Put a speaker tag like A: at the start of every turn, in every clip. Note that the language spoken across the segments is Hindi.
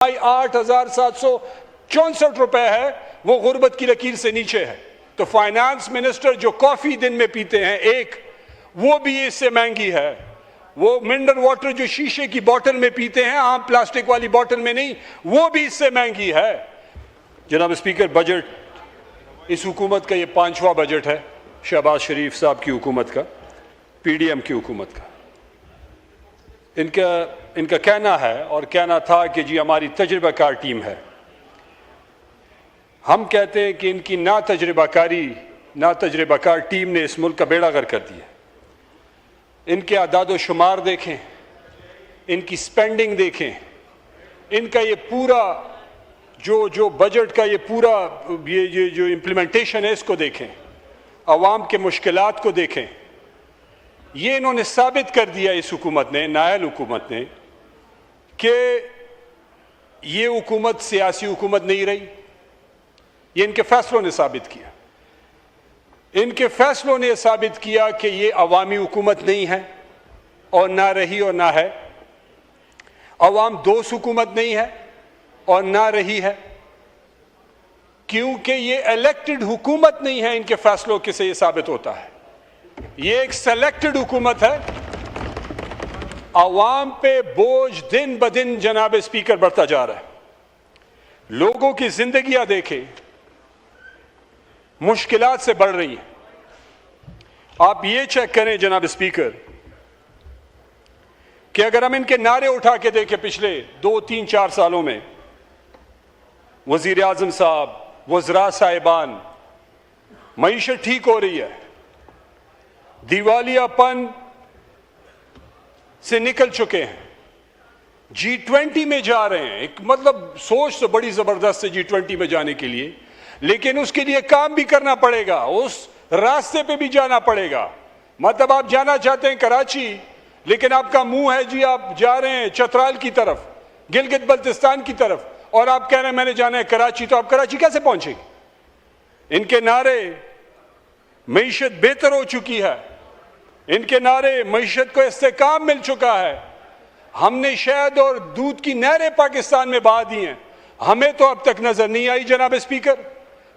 A: 8,764 है वो गुर्बत की लकीर से नीचे है। तो फाइनेंस मिनिस्टर जो कॉफी दिन में पीते हैं एक, वो भी इससे महंगी है। वो मिनरल वाटर जो शीशे की बोतल में पीते हैं, आम प्लास्टिक वाली बोतल में नहीं, वो भी इससे महंगी है। जनाब स्पीकर, बजट इस हुकूमत का ये 5वां बजट है, शहबाज शरीफ साहब की हुकूमत का, पीडीएम की हुकूमत का। इनका कहना है और कहना था कि जी हमारी तजुर्बाकार टीम है। हम कहते हैं कि इनकी ना तजुर्बाकार टीम ने इस मुल्क का बेड़ा गर्क कर दिया। इनके आदाद शुमार देखें, इनकी स्पेंडिंग देखें, इनका ये पूरा जो बजट का ये पूरा ये जो इम्प्लीमेंटेशन है इसको देखें, अवाम के मुश्किलात को देखें। ये इन्होंने साबित कर दिया इस हुकूमत ने, नायल हुकूमत ने, कि ये हुकूमत सियासी हुकूमत नहीं रही। ये इनके फैसलों ने साबित किया। इनके फैसलों ने साबित किया कि ये अवामी हुकूमत नहीं है और ना रही और ना है। अवाम दोस्त हुकूमत नहीं है और ना रही है, क्योंकि ये इलेक्टेड हुकूमत नहीं है। इनके फैसलों के से ये साबित होता है ये एक सेलेक्टेड हुकूमत है। अवाम पे बोझ दिन ब दिन जनाब स्पीकर बढ़ता जा रहा है। लोगों की जिंदगियां देखें, मुश्किलात से बढ़ रही हैं। आप ये चेक करें जनाब स्पीकर कि अगर हम इनके नारे उठा के देखें पिछले 2, 3, 4 सालों में, वजीर आजम साहब, वज़रा साहिबान, मईशत ठीक हो रही है, दिवालियापन से निकल चुके हैं, G20 में जा रहे हैं। एक मतलब सोच तो बड़ी जबरदस्त है G20 में जाने के लिए, लेकिन उसके लिए काम भी करना पड़ेगा, उस रास्ते पे भी जाना पड़ेगा। मतलब आप जाना चाहते हैं कराची, लेकिन आपका मुंह है जी आप जा रहे हैं चतराल की तरफ, गिलगित बल्तिस्तान की तरफ, और आप कह रहे हैं मैंने जाना है कराची, तो आप कराची कैसे पहुंचेंगे? इनके नारे मईशत बेहतर हो चुकी है, इनके नारे मईशत को इस्तेकाम मिल चुका है। हमने शहद और दूध की नहरें पाकिस्तान में बहा दी हैं, हमें तो अब तक नजर नहीं आई जनाब स्पीकर,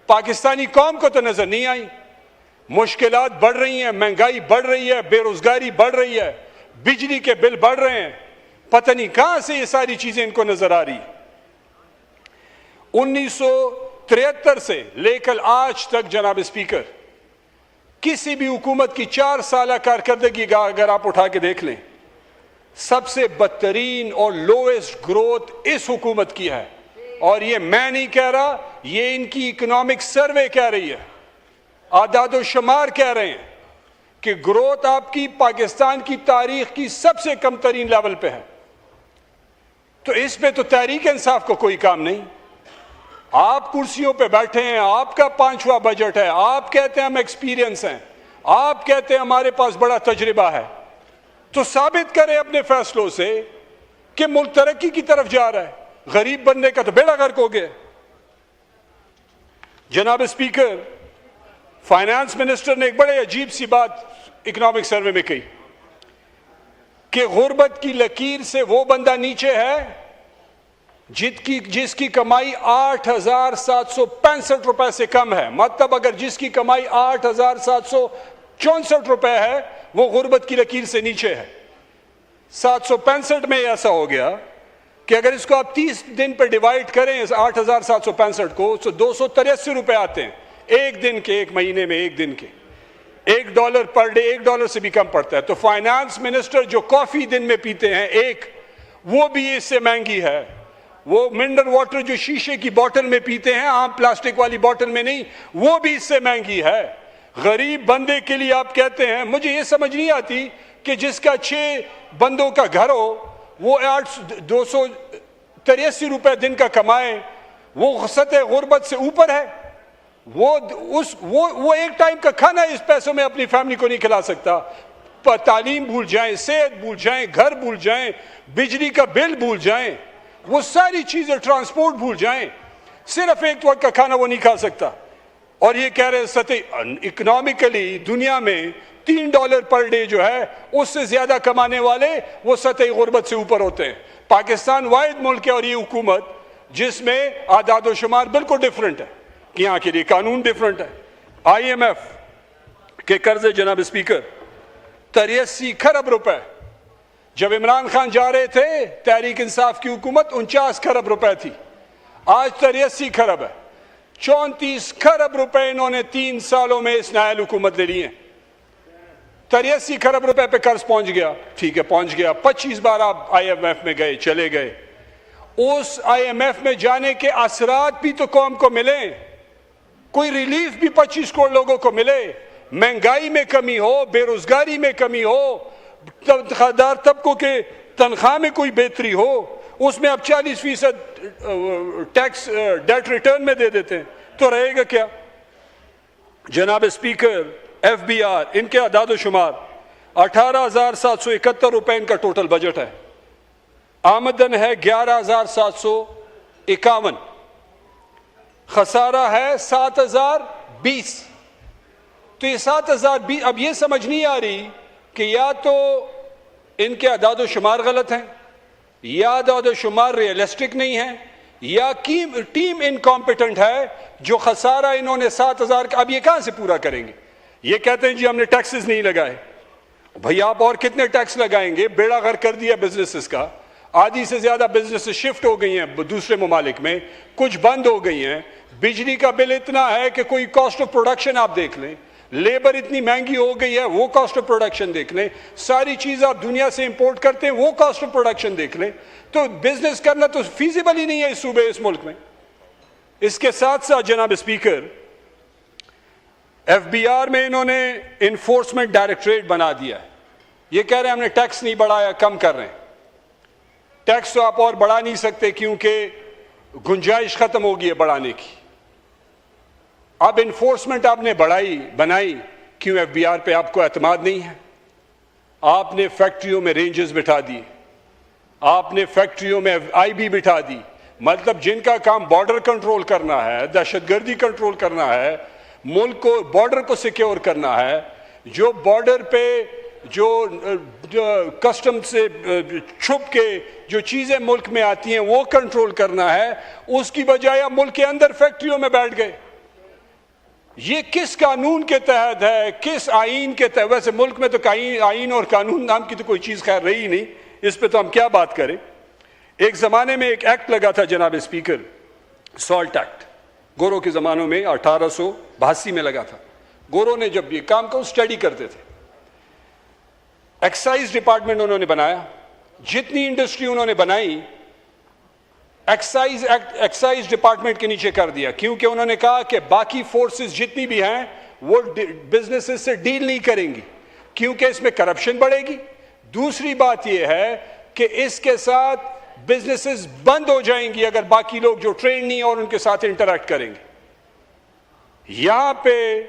A: पाकिस्तानी कौम को तो नजर नहीं आई। मुश्किलात बढ़ रही हैं, महंगाई बढ़ रही है, बेरोजगारी बढ़ रही है, बिजली के बिल बढ़ रहे हैं, पता नहीं कहां से ये सारी चीजें इनको नजर आ रही। 1973 से लेकर आज तक जनाब स्पीकर, किसी भी हुकूमत की 4 साल कारकर्दगी अगर आप उठा के देख लें, सबसे बदतरीन और लोएस्ट ग्रोथ इस हुकूमत की है। और ये मैं नहीं कह रहा, ये इनकी इकोनॉमिक सर्वे कह रही है, आदाद शुमार कह रहे हैं कि ग्रोथ आपकी पाकिस्तान की तारीख की सबसे कम तरीन लेवल पे है। तो इस पे तो तहरीक इंसाफ को कोई काम नहीं। आप कुर्सियों पे बैठे हैं, आपका 5वां बजट है, आप कहते हैं हम एक्सपीरियंस हैं, आप कहते हैं हमारे पास बड़ा तजुर्बा है, तो साबित करें अपने फैसलों से कि मुल्क तरक्की की तरफ जा रहा है। गरीब बनने का तो बेड़ा गर्क हो गया। जनाब स्पीकर, फाइनेंस मिनिस्टर ने एक बड़े अजीब सी बात इकोनॉमिक सर्वे में कही कि गुर्बत की लकीर से वो बंदा नीचे है जिसकी कमाई 8,765 रुपए से कम है। मतलब अगर जिसकी कमाई 8,764 रुपए है, वो गुर्बत की लकीर से नीचे है। 765 में ऐसा हो गया कि अगर इसको आप 30 दिन पर डिवाइड करें 8,765 को, तो 283 रुपए आते हैं एक दिन के, एक महीने में, एक दिन के। $1 पर डे, $1 से भी कम पड़ता है। तो फाइनेंस मिनिस्टर जो कॉफी दिन में पीते हैं एक, वो भी इससे महंगी है। वो मिनरल वाटर जो शीशे की बोतल में पीते हैं, आम प्लास्टिक वाली बोतल में नहीं, वो भी इससे महंगी है। गरीब बंदे के लिए आप कहते हैं, मुझे ये समझ नहीं आती कि जिसका 6 बंदों का घर हो, वो 283 रुपए दिन का कमाए, वो सतह गुर्बत से ऊपर है। वो एक टाइम का खाना इस पैसों में अपनी फैमिली को नहीं खिला सकता। तालीम भूल जाएं, सेहत भूल जाएं, घर भूल जाएं, बिजली का बिल भूल जाएं, वो सारी चीजें, ट्रांसपोर्ट भूल जाएं, सिर्फ एक वक्त का खाना वो नहीं खा सकता। और ये कह रहे सतह इकोनॉमिकली दुनिया में $3 पर डे जो है, उससे ज्यादा कमाने वाले वो सतह गुर्बत से ऊपर होते हैं। पाकिस्तान वाहिद मुल्क है और ये हुकूमत जिसमें आदाद शुमार बिल्कुल डिफरेंट है कि यहाँ के लिए कानून डिफरेंट है। IMF के कर्जे जनाब स्पीकर 83 खरब रुपए, जब इमरान खान जा रहे थे तहरीक इंसाफ की हुकूमत 49 खरब रुपए थी, आज 83 खरब है। 34 खरब रुपए इन्होंने 3 सालों में इस नायल हुकूमत ले लिए। 83 खरब रुपए पे कर्ज पहुंच गया, ठीक है पहुंच गया। 25 बार आप IMF में गए, चले गए। उस IMF में जाने के असरात भी तो कौम को मिले, कोई रिलीफ भी 25 करोड़ लोगों को मिले, महंगाई में कमी हो, बेरोजगारी में कमी हो, तनख्वाहदार तबकों के तनख्वाह में कोई बेहतरी हो, उसमें अब 40% टैक्स डेट रिटर्न में दे देते हैं, तो रहेगा क्या? जनाब स्पीकर, FBR इनके अदाद शुमार 18,771 रुपए इनका टोटल बजट है। आमदन है 11,751, खसारा है 7,020। तो ये 7,020, अब ये समझ नहीं आ रही कि या तो इनके अदाद शुमार गलत हैं, या अदाद शुमार रियलिस्टिक नहीं है, या टीम इनकॉम्पिटेंट है जो खसारा इन्होंने 7,000 का, अब ये कहां से पूरा करेंगे? ये कहते हैं जी हमने टैक्सेस नहीं लगाए। भाई आप और कितने टैक्स लगाएंगे? बेड़ा गर्क कर दिया बिजनेसेस का। आधी से ज्यादा बिजनेसेस शिफ्ट हो गई हैं दूसरे ममालिक में, कुछ बंद हो गई हैं। बिजली का बिल इतना है कि कोई कॉस्ट ऑफ प्रोडक्शन आप देख लें, लेबर इतनी महंगी हो गई है, वो कॉस्ट ऑफ प्रोडक्शन देख लें, सारी चीज आप दुनिया से इंपोर्ट करते हैं, वो कॉस्ट ऑफ प्रोडक्शन देख लें। तो बिजनेस करना तो फीजिबल ही नहीं है इस सूबे, इस मुल्क में। इसके साथ साथ जनाब स्पीकर, FBR में इन्होंने इन्फोर्समेंट डायरेक्टरेट बना दिया है। ये कह रहे हैं हमने टैक्स नहीं बढ़ाया, कम कर रहे हैं। टैक्स तो आप और बढ़ा नहीं सकते क्योंकि गुंजाइश खत्म होगी है बढ़ाने की। अब इन्फोर्समेंट आपने बनाई, क्यों? FBR पे आपको एतमाद नहीं है। आपने फैक्ट्रियों में रेंजर्स बिठा दिए, आपने फैक्ट्रियों में IB बिठा दी। मतलब जिनका काम बॉर्डर कंट्रोल करना है, दहशतगर्दी कंट्रोल करना है, मुल्क को, बॉर्डर को सिक्योर करना है, जो बॉर्डर पे जो कस्टम से छुप के जो चीजें मुल्क में आती हैं वो कंट्रोल करना है, उसकी बजाय आप मुल्क के अंदर फैक्ट्रियों में बैठ गए। ये किस कानून के तहत है, किस आईन के तहत? वैसे मुल्क में तो आईन और कानून नाम की तो कोई चीज खैर रही नहीं, इस पे तो हम क्या बात करें। एक जमाने में एक एक्ट लगा था जनाब स्पीकर, सॉल्ट एक्ट, गोरों के जमानों में 1882 में लगा था। गोरों ने जब ये काम को स्टडी करते थे, एक्साइज डिपार्टमेंट उन्होंने बनाया, जितनी इंडस्ट्री उन्होंने बनाई एक्साइज डिपार्टमेंट के नीचे कर दिया, क्योंकि उन्होंने कहा कि बाकी फोर्सेस जितनी भी हैं वो बिजनेसेस से डील नहीं करेंगी, क्योंकि इसमें करप्शन बढ़ेगी। दूसरी बात यह है कि इसके साथ बिजनेसेस बंद हो जाएंगी अगर बाकी लोग जो ट्रेन नहीं और उनके साथ इंटरैक्ट करेंगे। यहां पे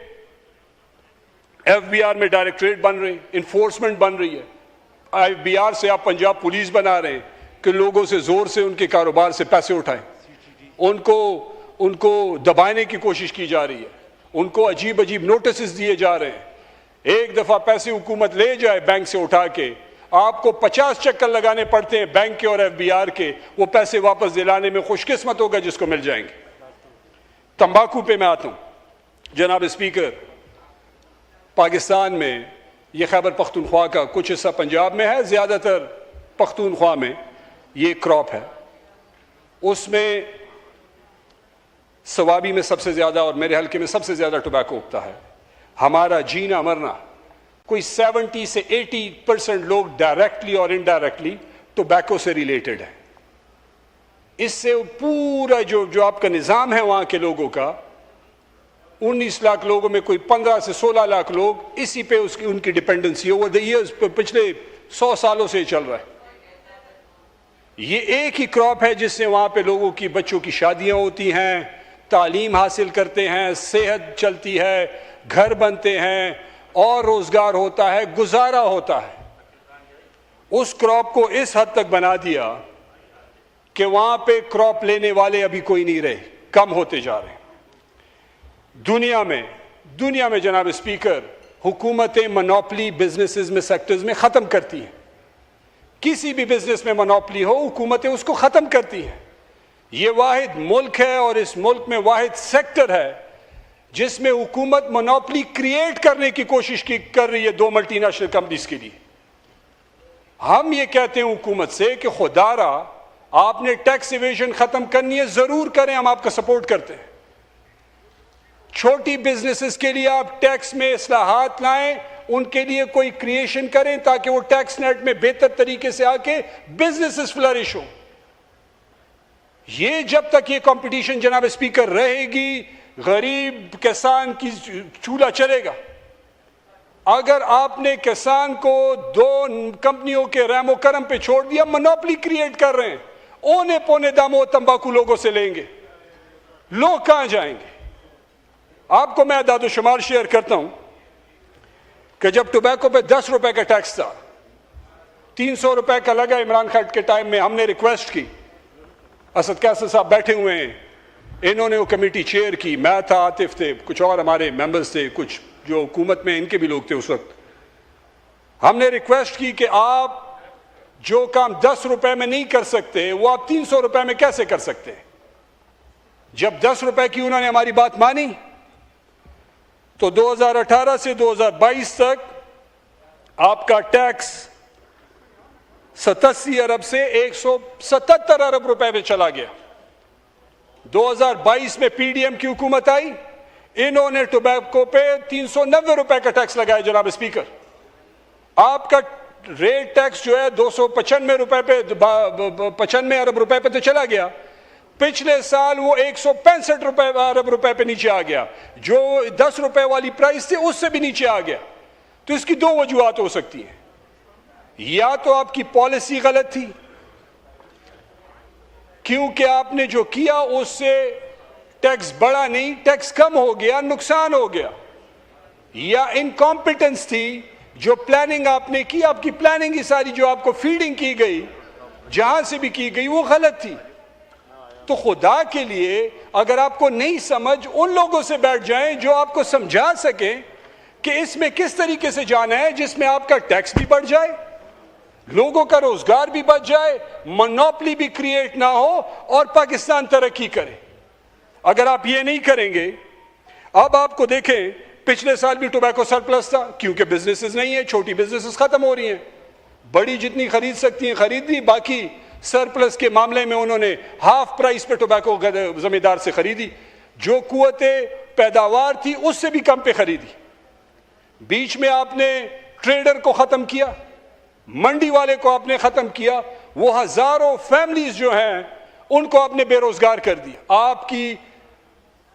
A: FBR में डायरेक्टरेट बन रही, इन्फोर्समेंट बन रही है। FBR से आप पंजाब पुलिस बना रहे हैं कि लोगों से जोर से उनके कारोबार से पैसे उठाएं, उनको दबाने की कोशिश की जा रही है, उनको अजीब अजीब नोटिस दिए जा रहे हैं। एक दफा पैसे हुकूमत ले जाए बैंक से उठा के, आपको 50 चक्कर लगाने पड़ते हैं बैंक के और FBR के, वो पैसे वापस दिलाने में खुशकिस्मत होगा जिसको मिल जाएंगे। तंबाकू पे मैं आता हूं जनाब स्पीकर, पाकिस्तान में ये खैबर पख्तूनख्वा का कुछ हिस्सा पंजाब में है, ज्यादातर पख्तूनख्वा में ये क्रॉप है, उसमें सवाबी में सबसे ज्यादा और मेरे हल्के में सबसे ज्यादा टोबैको उगता है। हमारा जीना मरना, कोई 70 से 80% लोग डायरेक्टली और इनडायरेक्टली टोबैको से रिलेटेड है। इससे पूरा जो आपका निजाम है वहां के लोगों का, 19 लाख लोगों में कोई 15 से 16 लाख लोग इसी पे उनकी डिपेंडेंसी ओवर द ईयर्स पिछले 100 सालों से चल रहा है। ये एक ही क्रॉप है जिससे वहां पे लोगों की, बच्चों की शादियां होती हैं, तालीम हासिल करते हैं, सेहत चलती है, घर बनते हैं और रोजगार होता है, गुजारा होता है। उस क्रॉप को इस हद तक बना दिया कि वहां पे क्रॉप लेने वाले अभी कोई नहीं रहे, कम होते जा रहे हैं। दुनिया में जनाब स्पीकर, हुकूमतें मोनोपोली बिजनेसेस में, सेक्टर्स में खत्म करती हैं। किसी भी बिजनेस में मोनोपोली हो, हुकूमतें उसको खत्म करती हैं। ये वाहिद मुल्क है और इस मुल्क में वाहिद सेक्टर है जिसमें हुकूमत मोनोपोली क्रिएट करने की कोशिश कर रही है दो मल्टीनेशनल कंपनीज के लिए। हम ये कहते हैं हुकूमत से कि खुदारा आपने टैक्स इवेजन खत्म करनी है, जरूर करें, हम आपका सपोर्ट करते हैं। छोटी बिजनेसेस के लिए आप टैक्स में इस्लाहात लाएं, उनके लिए कोई क्रिएशन करें ताकि वो टैक्स नेट में बेहतर तरीके से आके बिजनेसेस फ्लरिश हो। ये जब तक ये कंपटीशन जनाब स्पीकर रहेगी, गरीब किसान की चूल्हा चलेगा। अगर आपने किसान को दो कंपनियों के रहमो करम पे छोड़ दिया, मोनोपोली क्रिएट कर रहे हैं, औने पौने दामों तंबाकू लोगों से लेंगे, लोग कहां जाएंगे? आपको मैं दादो शुमार शेयर करता हूं कि जब टोबैको पे 10 रुपए का टैक्स था, 300 रुपए का लगा इमरान खान के टाइम में, हमने रिक्वेस्ट की, असद कैसर साहब बैठे हुए हैं, इन्होंने वो कमेटी चेयर की, मैं था, आतिफ थे, कुछ और हमारे मेंबर्स थे, कुछ जो हुकूमत में इनके भी लोग थे उस वक्त। हमने रिक्वेस्ट की कि आप जो काम 10 रुपए में नहीं कर सकते वो आप 300 रुपए में कैसे कर सकते हैं? जब 10 रुपए की उन्होंने हमारी बात मानी तो 2018 से 2022 तक आपका टैक्स 87 अरब से 177 अरब रुपए में चला गया। 2022 में पीडीएम की हुकूमत आई, इन्होंने टोबैको पे 390 रुपए का टैक्स लगाया जनाब स्पीकर। आपका रेट टैक्स जो है 295 रुपए पे 95 अरब रुपए पे तो चला गया, पिछले साल वो 165 अरब रुपए पे नीचे आ गया, जो 10 रुपए वाली प्राइस थी उससे भी नीचे आ गया। तो इसकी दो वजूहत हो सकती हैं, या तो आपकी पॉलिसी गलत थी क्योंकि आपने जो किया उससे टैक्स बढ़ा नहीं, टैक्स कम हो गया, नुकसान हो गया, या इनकॉम्पिटेंस थी, जो प्लानिंग आपने की, आपकी प्लानिंग ही सारी जो आपको फीडिंग की गई जहां से भी की गई वो गलत थी। तो खुदा के लिए अगर आपको नहीं समझ, उन लोगों से बैठ जाएं जो आपको समझा सकें कि इसमें किस तरीके से जाना है जिसमें आपका टैक्स भी बढ़ जाए, लोगों का रोजगार भी बच जाए, मोनोपोली भी क्रिएट ना हो और पाकिस्तान तरक्की करे। अगर आप ये नहीं करेंगे, अब आपको देखें पिछले साल भी टोबैको सरप्लस था क्योंकि बिजनेसेस नहीं है, छोटी बिजनेसेस खत्म हो रही हैं, बड़ी जितनी खरीद सकती हैं खरीद ली, बाकी सरप्लस के मामले में उन्होंने हाफ प्राइस पे टोबैको जमींदार से खरीदी, जो कुव्वते पैदावार थी उससे भी कम पे खरीदी। बीच में आपने ट्रेडर को खत्म किया, मंडी वाले को आपने खत्म किया, वो हजारों फैमिलीज जो हैं उनको आपने बेरोजगार कर दिया, आपकी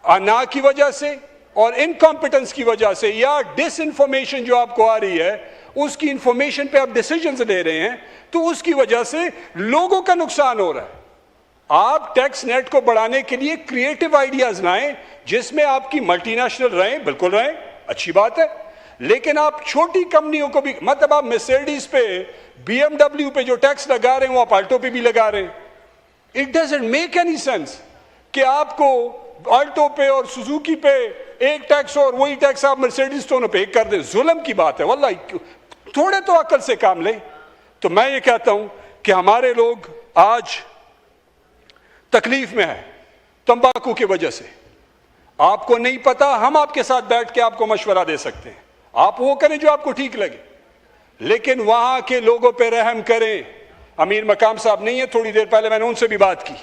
A: अना की वजह से और इनकॉम्पिटेंस की वजह से, या डिसइंफॉर्मेशन जो आपको आ रही है उसकी इंफॉर्मेशन पे आप डिसीजंस ले रहे हैं, तो उसकी वजह से लोगों का नुकसान हो रहा है। आप टैक्स नेट को बढ़ाने के लिए क्रिएटिव आइडियाज लाएं जिसमें आपकी मल्टीनेशनल रहें, बिल्कुल रहें, अच्छी बात है, लेकिन आप छोटी कंपनियों को भी, मतलब आप मर्सिडीज पे, बीएमडब्ल्यू पे जो टैक्स लगा रहे हैं वो आप आल्टो पे भी लगा रहे हैं। It doesn't make any sense कि आपको आल्टो पे और सुजुकी पे एक टैक्स और वही टैक्स आप मर्सिडीज दोनों पे कर दें। जुल्म की बात है वल्लाह, थोड़े तो अकल से काम लें। तो मैं ये कहता हूं कि हमारे लोग आज तकलीफ में है तंबाकू की वजह से। आपको नहीं पता, हम आपके साथ बैठ के आपको मशवरा दे सकते हैं, आप वो करें जो आपको ठीक लगे, लेकिन वहां के लोगों पे रहम करें। अमीर मकाम साहब नहीं है, थोड़ी देर पहले मैंने उनसे भी बात की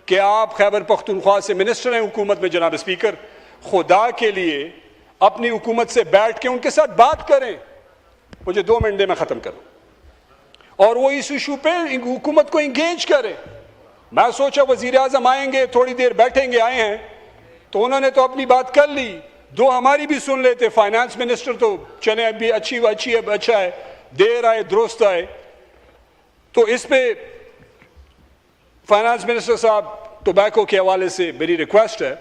A: कि आप खैबर पख्तूनख्वा से मिनिस्टर हैं हुकूमत में जनाब स्पीकर, खुदा के लिए अपनी हुकूमत से बैठ के उनके साथ बात करें। मुझे 2 मिनट दे, मैं खत्म करूं, और वो इस इशू पे हुकूमत को इंगेज करें। मैं सोचा वजीर आजम आएंगे, थोड़ी देर बैठेंगे, आए हैं तो उन्होंने तो अपनी बात कर ली, 2 हमारी भी सुन लेते। फाइनेंस मिनिस्टर तो चले अभी अच्छा है, देर आए दुरुस्त आए। तो इस पे फाइनेंस मिनिस्टर साहब, टोबैको के हवाले से मेरी रिक्वेस्ट है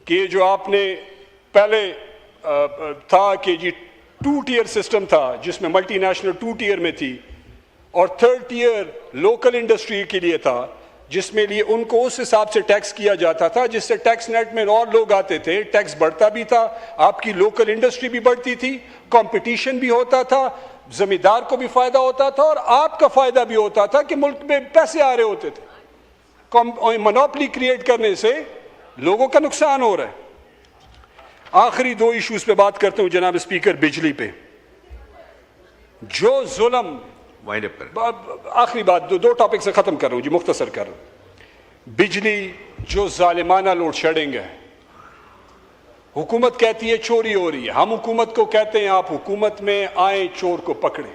A: कि जो आपने पहले था कि जी 2 टियर सिस्टम था जिसमें मल्टीनेशनल 2 टियर में थी और 3rd टियर लोकल इंडस्ट्री के लिए था, जिसमें लिए उनको उस हिसाब से टैक्स किया जाता था जिससे टैक्स नेट में और लोग आते थे, टैक्स बढ़ता भी था, आपकी लोकल इंडस्ट्री भी बढ़ती थी, कंपटीशन भी होता था, जमींदार को भी फायदा होता था और आपका फायदा भी होता था कि मुल्क में पैसे आ रहे होते थे। मोनोपोली क्रिएट करने से लोगों का नुकसान हो रहा है। आखिरी दो इश्यूज पे बात करते हूं जनाब स्पीकर, बिजली पे जो जुल्म,
B: वाइंड अप करें।
A: आखिरी बात, दो टॉपिक से खत्म कर रहा हूं जी, मुख्तसर कर रहा हूं। बिजली जो जालिमाना लोड शेडिंग है, हुकूमत कहती है चोरी हो रही है, हम हुकूमत को कहते हैं आप हुकूमत में आए चोर को पकड़े।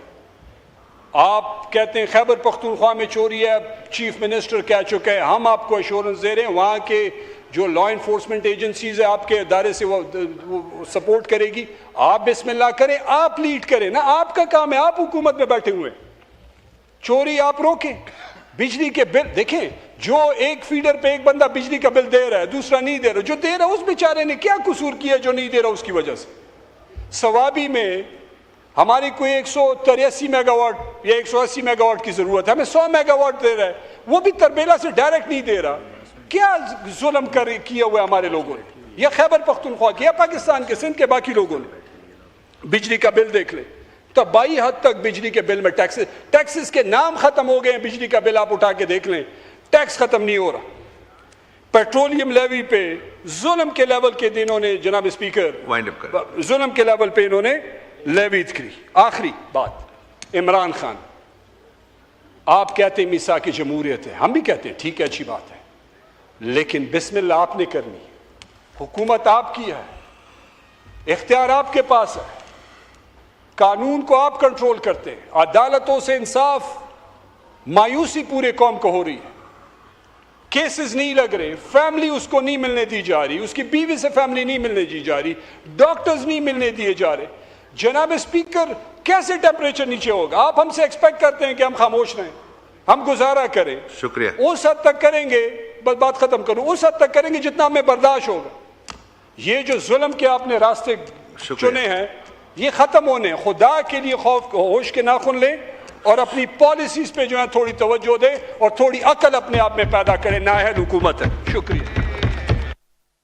A: आप कहते हैं खैबर पख्तूनख्वा में चोरी है, चीफ मिनिस्टर कह चुके हैं, हम आपको एश्योरेंस दे रहे हैं वहां के जो लॉ इन्फोर्समेंट एजेंसीज है आपके इदारे से वो सपोर्ट करेगी। आप बिस्मिल्लाह करें, आप लीड करें ना, आपका काम है, आप हुकूमत में बैठे हुए, चोरी आप रोकें। बिजली के बिल देखें, जो एक फीडर पे एक बंदा बिजली का बिल दे रहा है, दूसरा नहीं दे रहा, जो दे रहा है उस बेचारे ने क्या कसूर किया जो नहीं दे रहा उसकी वजह से। सवाबी में हमारी कोई 183 मेगावाट या 180 मेगावाट की जरूरत है, हमें 100 मेगावाट दे रहा है, वो भी तरबेला से डायरेक्ट नहीं दे रहा। क्या जुल्म किया हुआ हमारे लोगों ने, या खैबर पख्तूनख्वा किया, पाकिस्तान के सिंध के बाकी लोगों ने। बिजली का बिल देख ले, तबाही हद तक बिजली के बिल में टैक्सेस के नाम खत्म हो गए हैं। बिजली का बिल आप उठा के देख लें, टैक्स खत्म नहीं हो रहा। पेट्रोलियम लेवी पे जुल्म के लेवल के दिनों ने जनाब स्पीकर,
B: वाइंड अप करें।
A: जुल्म के लेवल पे इन्होंने लेवी करी। आखिरी बात, इमरान खान, आप कहते हैं मिसा की जमहूरियत है, हम भी कहते हैं ठीक है, अच्छी बात है, लेकिन बिस्मिल्लाह आपने करनी, हुकूमत आपकी है, इख्तियार आपके पास है, कानून को आप कंट्रोल करते हैं, अदालतों से इंसाफ, मायूसी पूरे कौम को हो रही है, केसेस नहीं लग रहे, फैमिली उसको नहीं मिलने दी जा रही, उसकी बीवी से फैमिली नहीं मिलने दी जा रही, डॉक्टर्स नहीं मिलने दिए जा रहे। जनाब स्पीकर, कैसे टेम्परेचर नीचे होगा? आप हमसे एक्सपेक्ट करते हैं कि हम खामोश रहें, हम गुजारा करें।
B: शुक्रिया।
A: उस हद तक करेंगे, बस बात खत्म करूं, उस हद तक करेंगे जितना हमें बर्दाश्त होगा। ये जो जुल्म के आपने रास्ते चुने हैं ये खत्म होने, खुदा के लिए खौफ होश के नाखुन लें और अपनी पॉलिसीज पे जो है थोड़ी तवज्जो दें और थोड़ी अकल अपने आप में पैदा करें। नाअहल हुकूमत है। शुक्रिया।